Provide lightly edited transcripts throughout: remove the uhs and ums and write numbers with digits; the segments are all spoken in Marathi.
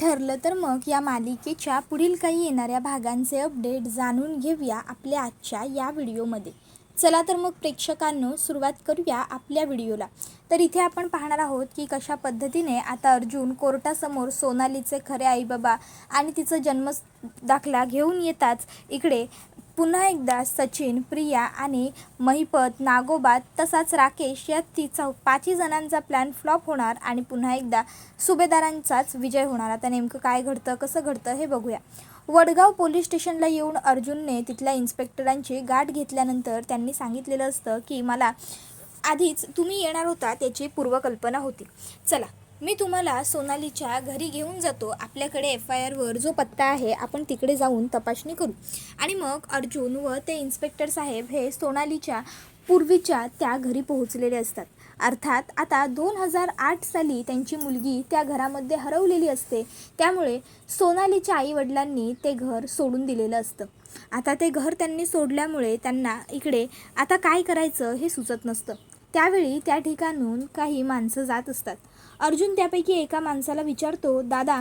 ठरलं तर मग या मालिकेच्या पुढील काही येणाऱ्या भागांचे अपडेट जाणून घेऊया आपल्या आजच्या या व्हिडिओमध्ये. चला तर मग प्रेक्षकांनो सुरुवात करूया आपल्या व्हिडिओला. तर इथे आपण पाहणार आहोत की कशा पद्धतीने आता अर्जुन कोर्टासमोर सोनालीचे खरे आईबाबा आणि तिचं जन्म दाखला घेऊन येताच इकडे पुन्हा एकदा सचिन, प्रिया आणि महिपत, नागोबा तसाच राकेश या पाचही जणांचा प्लॅन फ्लॉप होणार आणि पुन्हा एकदा सुभेदारांचाच विजय होणार. आता नेमकं काय घडतं, कसं घडतं हे बघूया. वडगाव पोलीस स्टेशनला येऊन अर्जुनने तिथल्या इन्स्पेक्टरांची गाठ घेतल्यानंतर त्यांनी सांगितलेलं असतं की मला आधीच तुम्ही येणार होता त्याची पूर्वकल्पना होती. चला मी तुम्हाला सोनालीच्या घरी घेऊन जातो. आपल्याकडे FIRवर जो पत्ता आहे आपण तिकडे जाऊन तपासणी करू. आणि मग अर्जुन व ते इन्स्पेक्टर साहेब हे सोनालीच्या पूर्वीच्या त्या घरी पोहोचलेले असतात. अर्थात आता 2008 साली त्यांची मुलगी त्या घरामध्ये हरवलेली असते. त्यामुळे सोनालीच्या आईवडिलांनी ते घर सोडून दिलेलं असतं. आता ते घर त्यांनी सोडल्यामुळे त्यांना इकडे आता काय करायचं हे सुचत नसतं. त्यावेळी त्या ठिकाणून काही माणसं जात असतात. अर्जुन त्यापैकी एका माणसाला विचारतो, दादा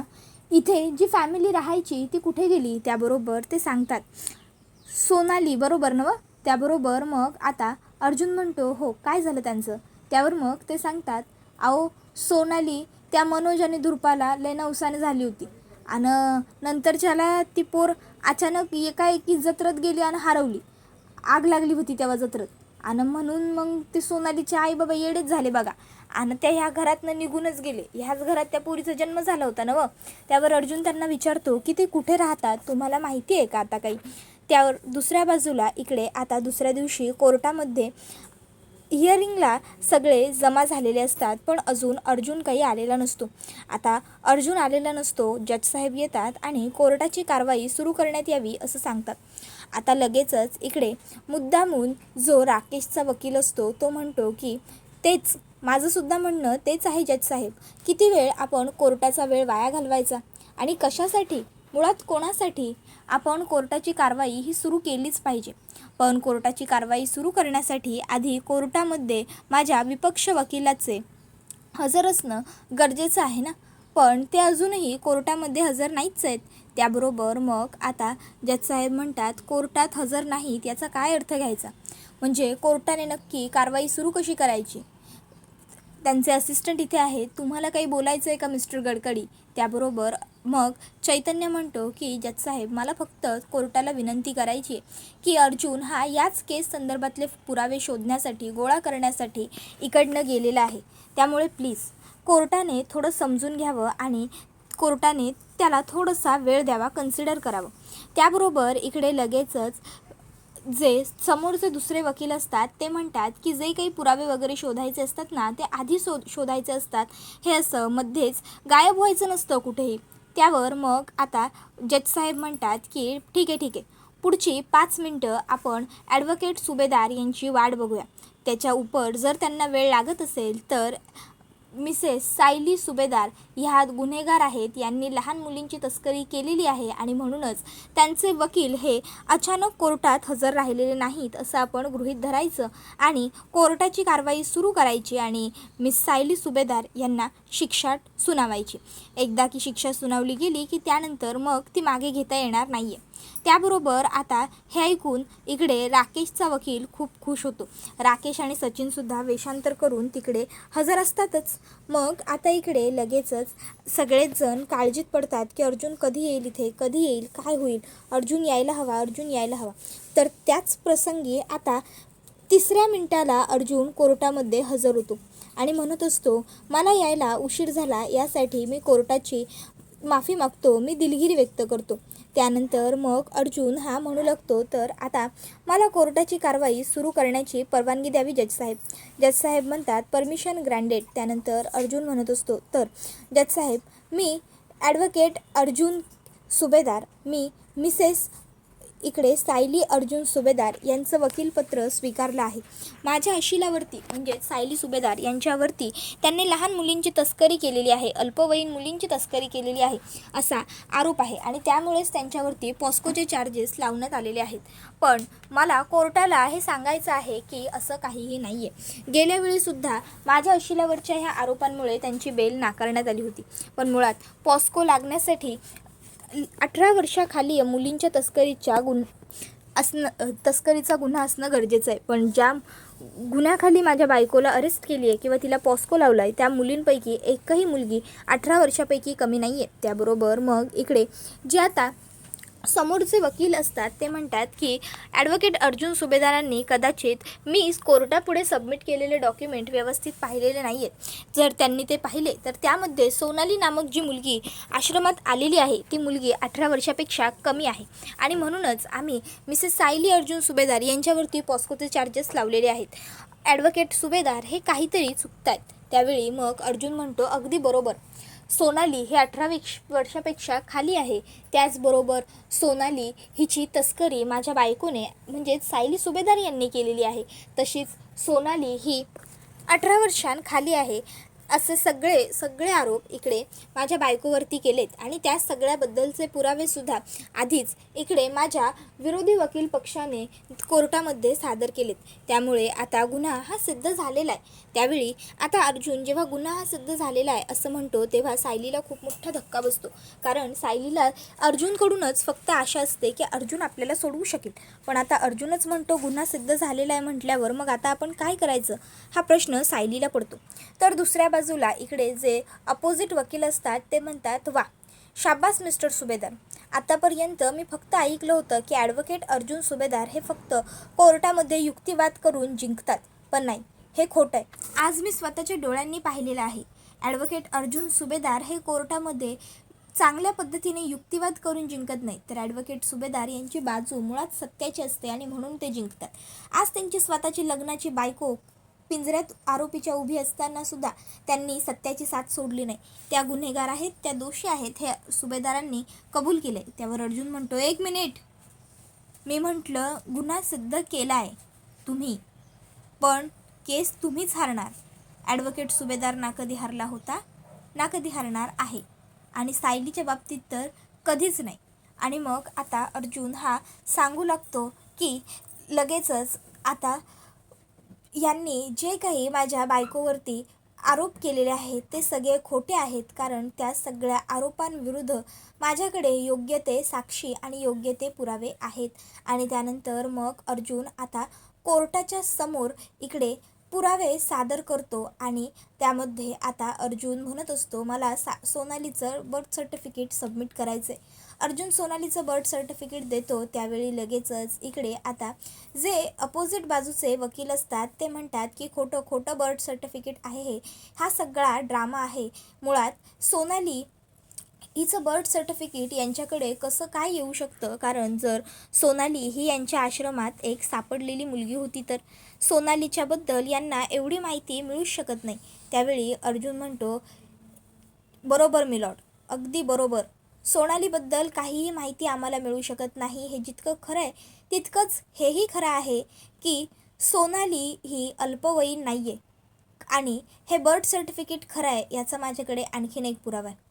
इथे जी फॅमिली राहायची ती कुठे गेली? त्याबरोबर ते सांगतात सोनाली, बरोबर ना? त्याबरोबर मग आता अर्जुन म्हणतो, हो काय झालं त्यांचं? त्यावर मग ते सांगतात, अहो सोनाली त्या मनोज आणि धुरपाला लय नवसाने झाली होती आणि नंतरच्याला ती पोर अचानक एकाएकी जत्रेत गेली आणि हरवली. आग लागली होती तेव्हा जत्रेत आणि म्हणून मग ते सोनालीचे आई बाबा येडेच झाले बघा आणि त्या ह्या घरातनं निघूनच गेले. ह्याच घरात त्या पोरीचा जन्म झाला होता ना. त्यावर अर्जुन त्यांना विचारतो की ते कुठे राहतात, तुम्हाला माहिती आहे का आता काही? त्यावर दुसऱ्या बाजूला इकडे आता दुसऱ्या दिवशी कोर्टामध्ये हिअरिंगला सगळे जमा झालेले असतात. पण अजून अर्जुन काही आलेला नसतो. आता अर्जुन आलेला नसतो. जजसाहेब येतात आणि कोर्टाची कारवाई सुरू करण्यात यावी असं सांगतात. आता लगेचच इकडे मुद्दामून जो राकेशचा वकील असतो तो म्हणतो की तेच माझंसुद्धा म्हणणं तेच आहे जजसाहेब. किती वेळ आपण कोर्टाचा वेळ वाया घालवायचा आणि कशासाठी, मुळात कोणासाठी? आपण कोर्टाची कारवाई ही सुरू केलीच पाहिजे. पण कोर्टाची कारवाई सुरू करण्यासाठी आधी कोर्टामध्ये माझ्या विपक्ष वकिलाचे हजर असणं गरजेचं आहे ना. पण ते अजूनही कोर्टामध्ये हजर नाहीच आहेत. त्याबरोबर मग आता जजसाहेब म्हणतात, कोर्टात हजर नाहीत याचा काय अर्थ घ्यायचा? म्हणजे कोर्टाने नक्की कारवाई सुरू कशी करायची? त्यांचे असिस्टंट इथे आहेत, तुम्हाला काही बोलायचं आहे का मिस्टर गडकरी? त्याबरोबर मग चैतन्य म्हणतो की जजसाहेब मला फक्त कोर्टाला विनंती करायची आहे की अर्जुन हा याच केस संदर्भातले पुरावे शोधण्यासाठी, गोळा करण्यासाठी इकडनं गेलेला आहे. त्यामुळे प्लीज कोर्टाने थोडं समजून घ्यावं आणि कोर्टाने त्याला थोडासा वेळ द्यावा, कन्सिडर करावं. त्याबरोबर इकडे लगेचच जे समोरचे दुसरे वकील असतात ते म्हणतात की जे काही पुरावे वगैरे शोधायचे असतात ना ते आधी शोधायचे असतात. हे असं मध्येच गायब व्हायचं नसतं कुठेही. त्यावर मग आता जजसाहेब म्हणतात की ठीक आहे, पुढची 5 मिनटं आपण ॲडव्होकेट सुभेदार यांची वाट बघूया. त्याच्या उपर जर त्यांना वेळ लागत असेल तर मिसेस सायली सुभेदार ह्या गुन्हेगार आहेत. यांनी लहान मुलींची तस्करी केलेली आहे आणि म्हणूनच त्यांचे वकील हे अचानक कोर्टात हजर राहिलेले नाहीत असं आपण गृहीत धरायचं आणि कोर्टाची कारवाई सुरू करायची आणि मिस सायली सुभेदार यांना शिक्षा सुनावायची. एकदा की शिक्षा सुनावली गेली की त्यानंतर मग ती मागे घेता येणार नाही आहे. त्याबरोबर आता हे ऐकून इकडे राकेशचा वकील खूप खुश होतो. राकेश आणि सचिनसुद्धा वेषांतर करून तिकडे हजर असतातच. मग आता इकडे लगेचच सगळेच जण काळजीत पडतात की अर्जुन कधी येईल, इथे कधी येईल, काय होईल, अर्जुन यायला हवा. तर त्याच प्रसंगी आता 3ऱ्या मिनिटाला अर्जुन कोर्टामध्ये हजर होतो आणि म्हणत असतो, मला यायला उशीर झाला यासाठी मी कोर्टाची माफी मागतो, मी दिलगिरी व्यक्त करतो. त्यानंतर मग अर्जुन हा म्हणू लागतो, तर आता मला कोर्टाची कारवाई सुरू करण्याची परवानगी द्यावी जजसाहेब. जजसाहेब म्हणतात परमिशन ग्रँडेड. त्यानंतर अर्जुन म्हणत असतो, तर जजसाहेब मी ॲडव्होकेट अर्जुन सुभेदार, मी मिसेस इकडे सायली अर्जुन सुभेदार यांचं वकीलपत्र स्वीकारलं आहे. माझ्या अशिलावरती म्हणजे सायली सुभेदार यांच्यावरती त्यांनी लहान मुलींची तस्करी केलेली आहे, अल्पवयीन मुलींची तस्करी केलेली आहे असा आरोप आहे आणि त्यामुळेच त्यांच्यावरती पॉस्कोचे चार्जेस लावण्यात आलेले आहेत. पण मला कोर्टाला हे सांगायचं आहे की असं काहीही नाही आहे. गेल्या वेळीसुद्धा माझ्या अशिलावरच्या ह्या आरोपांमुळे त्यांची बेल नाकारण्यात आली होती. पण मुळात पॉस्को लागण्यासाठी 18 वर्षाखाली मुलींच्या तस्करीचा गुन्हा असणं गरजेचं आहे. पण ज्या गुन्ह्याखाली माझ्या बायकोला अरेस्ट केली आहे किंवा तिला पॉस्को लावला आहे त्या मुलींपैकी एकही मुलगी 18 वर्षापैकी कमी नाही आहे. त्याबरोबर मग इकडे जे आता समोरचे वकील असतात ते म्हणतात की ॲडव्होकेट अर्जुन सुभेदारांनी कदाचित मी कोर्टापुढे सबमिट केलेले डॉक्युमेंट व्यवस्थित पाहिलेले नाही आहेत. जर त्यांनी ते पाहिले तर त्यामध्ये सोनाली नामक जी मुलगी आश्रमात आलेली आहे ती मुलगी 18 वर्षापेक्षा कमी आहे आणि म्हणूनच आम्ही मिसेस सायली अर्जुन सुभेदार यांच्यावरती पॉस्कोचे चार्जेस लावलेले आहेत. ॲडव्होकेट सुभेदार हे काहीतरी चुकतायत. त्यावेळी मग अर्जुन म्हणतो अगदी बरोबर, सोनाली ही 18 वर्षापेक्षा खाली आहे. त्याचबरोबर सोनाली हिची तस्करी माझ्या बायकोने म्हणजेच सायली सुभेदार यांनी केलेली आहे. तशीच सोनाली ही 18 वर्षांखाली आहे असे सगळे आरोप इकडे माझ्या बायकोवरती केलेत आणि त्या सगळ्याबद्दलचे पुरावेसुद्धा आधीच इकडे माझ्या विरोधी वकील पक्षाने कोर्टामध्ये सादर केलेत. त्यामुळे आता गुन्हा हा सिद्ध झालेला आहे. त्यावेळी आता अर्जुन जेव्हा गुन्हा हा सिद्ध झालेला आहे असं म्हणतो तेव्हा सायलीला खूप मोठा धक्का बसतो. कारण सायलीला अर्जुनकडूनच फक्त आशा असते की अर्जुन आपल्याला सोडवू शकेल. पण आता अर्जुनच म्हणतो गुन्हा सिद्ध झालेला आहे म्हटल्यावर मग आता आपण काय करायचं हा प्रश्न सायलीला पडतो. तर दुसऱ्या बाजूला इकडे जे अपोजिट वकील असतात ते म्हणतात वा शाबास मिस्टर सुभेदार, आतापर्यंत मी फक्त ऐकलं होतं की ॲडव्होकेट अर्जुन सुभेदार हे फक्त कोर्टामध्ये युक्तिवाद करून जिंकतात. पण नाही, हे खोटं आहे. आज मी स्वतःच्या डोळ्यांनी पाहिलेलं आहे. ॲडव्होकेट अर्जुन सुभेदार हे कोर्टामध्ये चांगल्या पद्धतीने युक्तिवाद करून जिंकत नाही, तर ॲडव्होकेट सुभेदार यांची बाजू मुळात सत्याची असते आणि म्हणून ते जिंकतात. आज त्यांची स्वतःची लग्नाची बायको पिंजऱ्यात आरोपीच्या उभी असताना सुद्धा त्यांनी सत्याची साथ सोडली नाही. त्या गुन्हेगार आहेत, त्या दोषी आहेत हे सुभेदारांनी कबूल केले. त्यावर अर्जुन म्हणतो एक मिनिट, मी म्हटलं गुन्हा सिद्ध केला आहे तुम्ही, पण केस तुम्हीच हारणार. ॲडव्होकेट सुभेदार ना कधी हरला होता ना कधी हरणार आहे आणि सायलीच्या बाबतीत तर कधीच नाही. आणि मग आता अर्जुन हा सांगू लागतो की लगेचच आता यांनी जे काही माझ्या बायकोवरती आरोप केलेले आहेत ते सगळे खोटे आहेत. कारण त्या सगळ्या आरोपांविरुद्ध माझ्याकडे योग्य ते साक्षी आणि योग्य ते पुरावे आहेत. आणि त्यानंतर मग अर्जुन आता कोर्टाच्या समोर इकडे पुरावे सादर करतो आणि त्यामध्ये आता अर्जुन म्हणत असतो मला सोनालीचं बर्थ सर्टिफिकेट सबमिट करायचं आहे. अर्जुन सोनालीचं बर्थ सर्टिफिकेट देतो. त्यावेळी लगेचच इकडे आता जे अपोजिट बाजूचे वकील असतात ते म्हणतात की खोटं बर्थ सर्टिफिकेट आहे, हा सगळा ड्रामा आहे. मुळात सोनाली हिचं बर्थ सर्टिफिकेट यांच्याकडे कसं काय येऊ शकतं, कारण जर सोनाली ही यांच्या आश्रमात एक सापडलेली मुलगी होती तर सोनालीच्याबद्दल यांना एवढी माहिती मिळूच शकत नाही. त्यावेळी अर्जुन म्हणतो बरोबर मिलॉर्ड, अगदी बरोबर, सोनालीबद्दल काहीही माहिती आम्हाला मिळू शकत नाही. हे जितकं खरं आहे तितकंच हेही खरं आहे की सोनाली ही अल्पवयीन नाही आहे आणि हे बर्थ सर्टिफिकेट खरं आहे याचा माझ्याकडे आणखीन एक पुरावा आहे.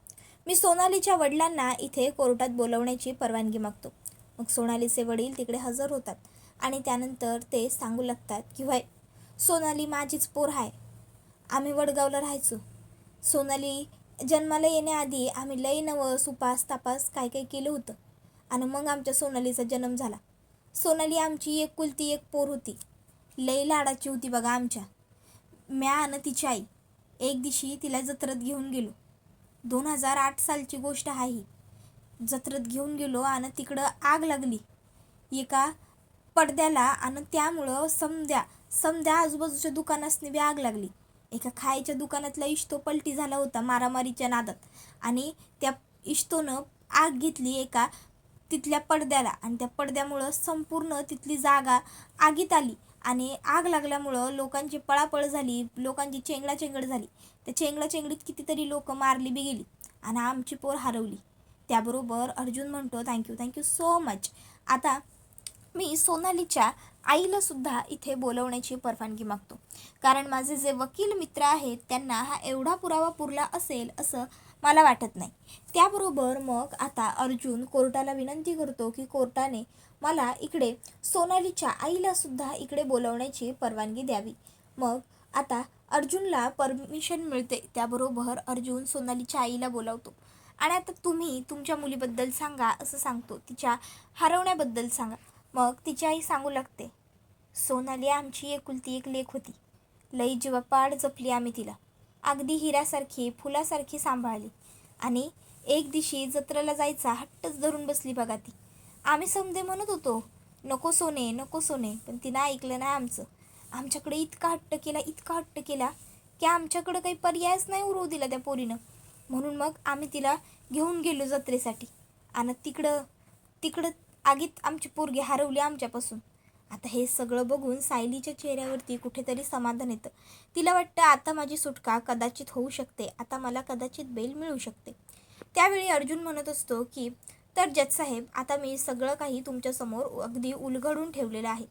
मी सोनालीच्या वडिलांना इथे कोर्टात बोलवण्याची परवानगी मागतो. मग सोनालीचे वडील तिकडे हजर होतात आणि त्यानंतर ते सांगू लागतात की व्हय, सोनाली माझीच पोर आहे. आम्ही वडगावला राहायचो. सोनाली जन्माला येण्याआधी आम्ही लई नवस उपास तापास काय केलं होतं आणि मग आमच्या सोनालीचा जन्म झाला. सोनाली आमची एकुलती एक पोर होती, लई लाडाची होती बघा आमच्या. म्या आणि तिची आई एक दिवशी तिला जत्रेत घेऊन गेलो. 2008 सालची गोष्ट आहे ही. जत्रेत घेऊन गेलो आणि तिकडं आग लागली एका पडद्याला आणि त्यामुळं समद्या आजूबाजूच्या दुकानासनी बी आग लागली. एका खायच्या दुकानातला इष्टो पलटी झाला होता मारामारीच्या नादात आणि त्या इष्टोनं आग घेतली एका तिथल्या पडद्याला आणि त्या पडद्यामुळं संपूर्ण तिथली जागा आगीत आली आणि आग लागल्यामुळं लोकांची पळापळ झाली, लोकांची चेंगडाचेंगड झाली. त्या चेंगडाचेंगडीत कितीतरी लोक मारली बी गेली आणि आमची पोर हरवली. त्याबरोबर अर्जुन म्हणतो थँक्यू सो मच. आता मी सोनालीच्या आईला सुद्धा इथे बोलवण्याची परवानगी मागतो, कारण माझे जे वकील मित्र आहेत त्यांना हा एवढा पुरावा पुरला असेल असं मला वाटत नाही. त्याबरोबर मग आता अर्जुन कोर्टाला विनंती करतो की कोर्टाने मला इकडे सोनालीच्या आईला सुद्धा इकडे बोलवण्याची परवानगी द्यावी. मग आता अर्जुनला परमिशन मिळते. त्याबरोबर अर्जुन सोनालीच्या आईला बोलावतो आणि आता तुम्ही तुमच्या मुलीबद्दल सांगा असं सांगतो, तिच्या हरवण्याबद्दल सांगा. मग तिची आई सांगू लागते, सोनाली आमची एकुलती एक लेक होती. लई जीवापाड जपली आम्ही तिला, अगदी हिऱ्यासारखी फुलासारखी सांभाळली. आणि एक दिवशी जत्रेला जायचा हट्टच धरून बसली बघा ती. आम्ही समधे म्हणत होतो नको सोने नको सोने, पण तिनं ऐकलं नाही आमचं. आमच्याकडे इतका हट्ट केला की आमच्याकडं काही पर्यायच नाही उरवू दिला त्या पोरीनं. म्हणून मग आम्ही तिला घेऊन गेलो जत्रेसाठी आणि तिकडं आगीत आमची पोरगी हरवली आमच्यापासून. आता हे सगळं बघून सायलीच्या चेहऱ्यावरती कुठेतरी समाधान येतं. तिला वाटतं आता माझी सुटका कदाचित होऊ शकते, आता मला कदाचित बेल मिळू शकते. त्यावेळी अर्जुन म्हणत असतो की तर जजसाहेब, आता मी सगळं काही तुमच्यासमोर अगदी उलगडून ठेवलेलं आहे.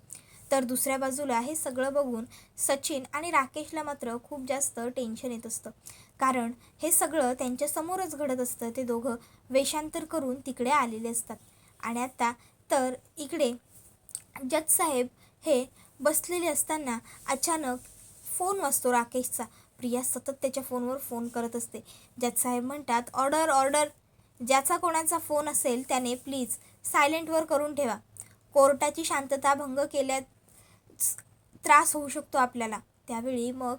तर दुसऱ्या बाजूला हे सगळं बघून सचिन आणि राकेशला मात्र खूप जास्त टेन्शन येत असतं, कारण हे सगळं त्यांच्यासमोरच घडत असतं. ते दोघं वेषांतर करून तिकडे आलेले असतात. आणि आता तर इकडे जजसाहेब हे बसलेले असताना अचानक फोन वाजतो राकेशचा. प्रिया सतत त्याच्या फोनवर फोन करत असते. जजसाहेब म्हणतात, ऑर्डर ऑर्डर, ज्याचा कोणाचा फोन असेल त्याने प्लीज सायलेंटवर करून ठेवा. कोर्टाची शांतता भंग केल्यास त्रास होऊ शकतो आपल्याला. त्यावेळी मग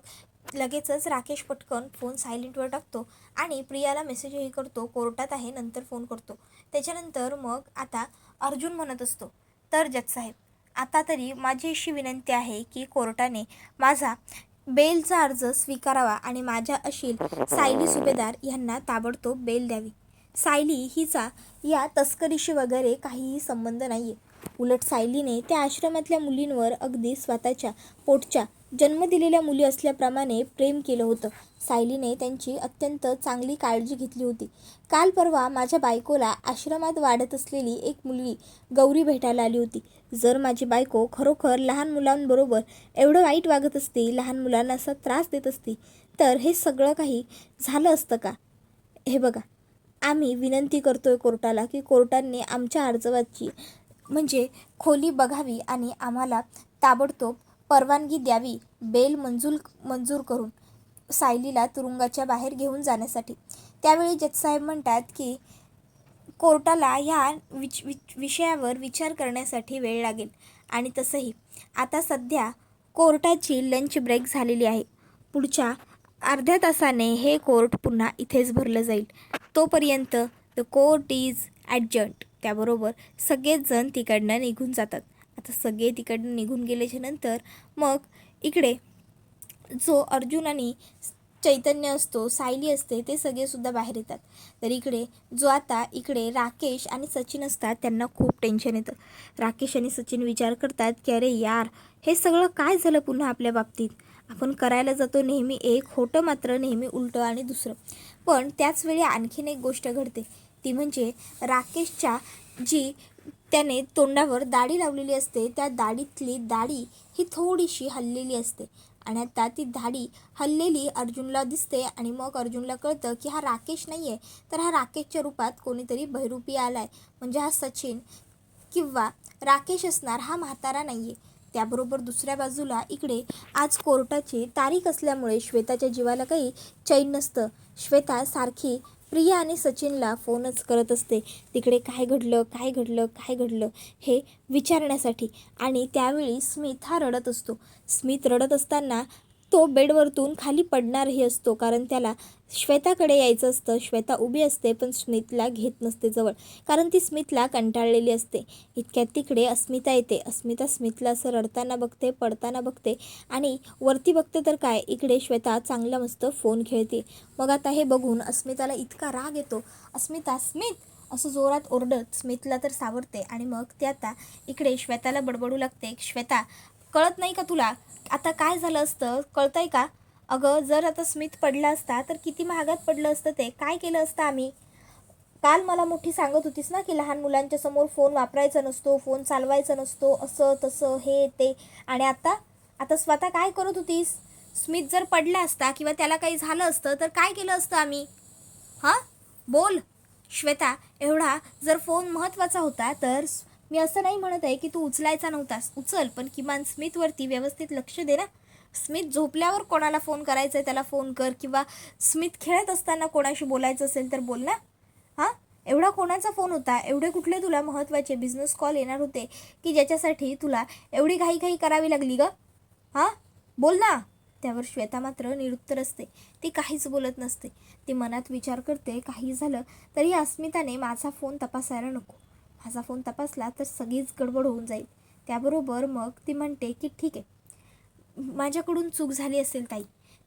लगेचच राकेश पटकन फोन सायलेंटवर टाकतो आणि प्रियाला मेसेजही करतो, कोर्टात आहे नंतर फोन करतो. त्याच्यानंतर मग आता अर्जुन म्हणत असतो, तर जजसाहेब, आता तरी माझी अशी विनंती आहे की कोर्टाने माझा बेलचा अर्ज स्वीकारावा आणि माझ्या अशील सायली सुभेदार यांना ताबडतोब बेल द्यावी. सायली हिचा या तस्करीशी वगैरे काहीही संबंध नाही आहे. उलट सायलीने त्या आश्रमातल्या मुलींवर अगदी स्वतःच्या पोटच्या जन्म दिलेल्या मुली असल्याप्रमाणे प्रेम केलं होतं. सायलीने त्यांची अत्यंत चांगली काळजी घेतली होती. काल परवा माझ्या बायकोला आश्रमात वाढत असलेली एक मुलगी गौरी भेटायला आली होती. जर माझी बायको खरोखर लहान मुलांबरोबर एवढं वाईट वागत असती, लहान मुलांना असा त्रास देत असती, तर हे सगळं काही झालं असतं का? हे बघा, आम्ही विनंती करतोय कोर्टाला की कोर्टाने आमच्या अर्जाची म्हणजे खोली बघावी आणि आम्हाला ताबडतोब परवानगी द्यावी बेल मंजूर करून सायलीला तुरुंगाच्या बाहेर घेऊन जाण्यासाठी. त्यावेळी जजसाहेब म्हणतात की कोर्टाला ह्या विषयावर विचार करण्यासाठी वेळ लागेल. आणि तसंही आता सध्या कोर्टाची लंच ब्रेक झालेली आहे. पुढच्या अर्ध्या तासाने हे कोर्ट पुन्हा इथेच भरलं जाईल. तोपर्यंत द कोर्ट इज ॲडजर्न्ड. त्याबरोबर सगळेच जण तिकडनं निघून जातात. आता सगळे तिकडनं निघून गेल्याच्या नंतर मग इकडे जो अर्जुन आणि चैतन्य असतो, सायली असते, ते सगळेसुद्धा बाहेर येतात. तर इकडे राकेश आणि सचिन असतात. त्यांना खूप टेन्शन येतं. राकेश आणि सचिन विचार करतात की अरे यार, हे सगळं काय झालं पुन्हा आपल्या बाबतीत. आपण करायला जातो नेहमी एक, होतं मात्र नेहमी उलटं आणि दुसरं. पण त्याचवेळी आणखीन एक गोष्ट घडते, ती म्हणजे राकेशच्या त्याने तोंडावर दाढी लावलेली असते, त्या दाढीतली दाढी ही थोडीशी हललेली असते. आणि आता ती दाढी हललेली अर्जुनला दिसते आणि मग अर्जुनला कळतं की हा राकेश नाही आहे, तर हा राकेशच्या रूपात कोणीतरी बहिरूपी आला आहे. म्हणजे हा सचिन किंवा राकेश असणार, हा म्हातारा नाही आहे. त्याबरोबर दुसऱ्या बाजूला इकडे आज कोर्टाची तारीख असल्यामुळे श्वेताच्या जीवाला काही चैन नसतं. श्वेता सारखी प्रिया आणि सचिनला फोनच करत असते, तिकडे काय घडलं हे विचारण्यासाठी. आणि त्यावेळी स्मिथ हा रडत असतो. स्मिथ रडत असताना तो बेडवरतून खाली पडणारही असतो, कारण त्याला श्वेताकडे यायचं असतं. श्वेता उभी असते पण स्मिथला घेत नसते जवळ, कारण ती स्मिथला कंटाळलेली असते. इतक्यात तिकडे अस्मिता येते. अस्मिता स्मिथला असं रडताना बघते, पडताना बघते आणि वरती बघते तर काय, इकडे श्वेता चांगला मस्त फोन खेळते. मग आता हे बघून अस्मिताला इतका राग येतो. अस्मिता, स्मिथ असं जोरात ओरडत स्मिथला तर सावरते. आणि मग ते आता इकडे श्वेताला बडबडू लागते, श्वेता कळत नाही का तुला, आता काय झालं असतं कळतंय का? अगं, जर आता स्मिथ पडला असता तर किती महागात पडलं असतं, ते काय केलं असतं आम्ही. काल मला मोठी सांगत होतीस ना की लहान मुलांच्या समोर फोन वापरायचा नसतो, फोन चालवायचा नसतो, असं तसं हे ते. आणि आता स्वतः काय करत होतीस? स्मित जर पडला असता किंवा त्याला काही झालं असतं तर काय केलं असतं आम्ही? हां, बोल श्वेता. एवढा जर फोन महत्त्वाचा होता तर मी असं नाही म्हणत आहे की तू उचलायचा नव्हतास, उचल, पण किमान स्मितवरती व्यवस्थित लक्ष दे ना. स्मित झोपल्यावर कोणाला फोन करायचा आहे त्याला फोन कर, किंवा स्मित खेळत असताना कोणाशी बोलायचं असेल तर बोल ना. हां, एवढा कोणाचा फोन होता? एवढे कुठले तुला महत्त्वाचे बिझनेस कॉल येणार होते की ज्याच्यासाठी तुला एवढी घाई करावी लागली गं? हां, बोल ना. त्यावर श्वेता मात्र निरुत्तर असते. ती काहीच बोलत नसते. ती मनात विचार करते, काही झालं तरी अस्मिताने माझा फोन तपासायला नको. माझा फोन तपासला तर सगळीच गडबड होऊन जाईल. त्याबरोबर मग ती म्हणते की ठीक आहे, माझ्याकडून चूक झाली असेल ताई,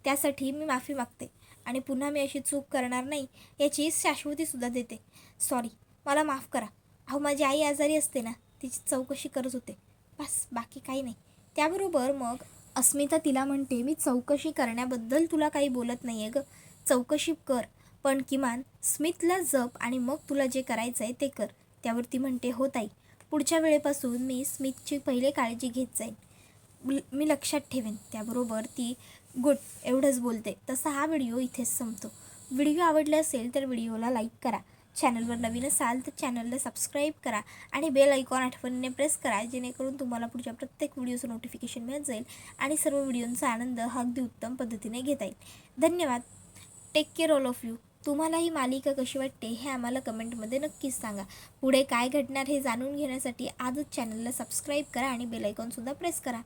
त्यासाठी मी माफी मागते आणि पुन्हा मी अशी चूक करणार नाही याची शाश्वतीसुद्धा देते. सॉरी, मला माफ करा. अहो, माझी आई आजारी असते ना, तिची चौकशी करत होते, बस, बाकी काही नाही. त्याबरोबर मग अस्मिता तिला म्हणते, मी चौकशी करण्याबद्दल तुला काही बोलत नाही आहे गं, चौकशी कर, पण किमान स्मितला जप आणि मग तुला जे करायचं आहे ते कर. त्यावर ती म्हणते, हो ताई, पुढच्या वेळेपासून मी स्मितची पहिले काळजी घेत जाईन, मी लक्षात ठेवेन. त्याबरोबर ती गुड एवढंच बोलते. तसा हा व्हिडिओ इथेच संपतो. व्हिडिओ आवडला असेल तर व्हिडिओला लाईक करा, चॅनलवर नवीन असाल तर चॅनलला सबस्क्राईब करा आणि बेल आयकॉन आठवणीने प्रेस करा, जेणेकरून तुम्हाला पुढच्या प्रत्येक व्हिडिओचं नोटिफिकेशन मिळत जाईल आणि सर्व व्हिडिओंचा आनंद हा अगदी उत्तम पद्धतीने घेता येईल. धन्यवाद. Take care all of you. तुम्हाला ही मालिका कशी वाटते हे आम्हाला कमेंटमध्ये नक्कीच सांगा. पुढे काय घडणार हे जाणून घेण्यासाठी आजच चॅनलला सबस्क्राईब करा आणि बेल आयकॉनसुद्धा प्रेस करा.